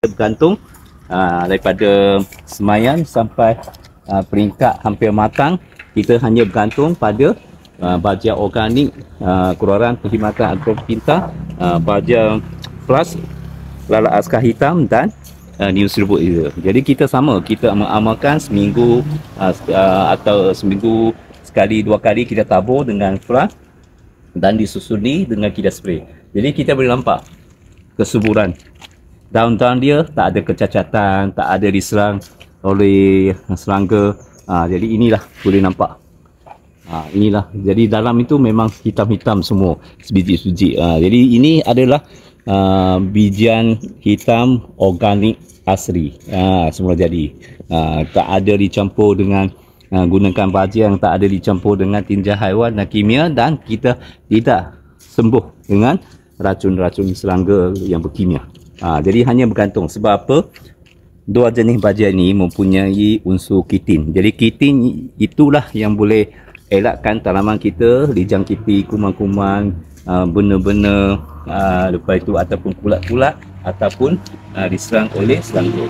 bergantung daripada semayan sampai peringkat hampir matang. Kita hanya bergantung pada baja organik keluaran Perkhidmatan Agro Pintar, baja plus lalat askar hitam dan new serbuk itu. Jadi kita mengamalkan seminggu atau seminggu sekali 2 kali kita tabur dengan flush dan disusuli dengan kita spray. Jadi kita boleh nampak kesuburan daun-daun dia tak ada kecacatan, tak ada diserang oleh serangga. Jadi inilah boleh nampak. Inilah. Jadi dalam itu memang hitam-hitam semua sebiji-sebiji. Jadi ini adalah bijian hitam organik asli. Semua jadi. Tak ada dicampur dengan gunakan baja yang tak ada dicampur dengan tinja haiwan dan kimia, dan kita tidak sembuh dengan racun-racun serangga yang berkimia. Jadi hanya bergantung. Sebab apa? Dua jenis baja ini mempunyai unsur kitin. Jadi kitin itulah yang boleh elakkan tanaman kita dijangkiti kuman-kuman, benda-benda lepas itu ataupun kulat-kulat ataupun diserang oleh serangga.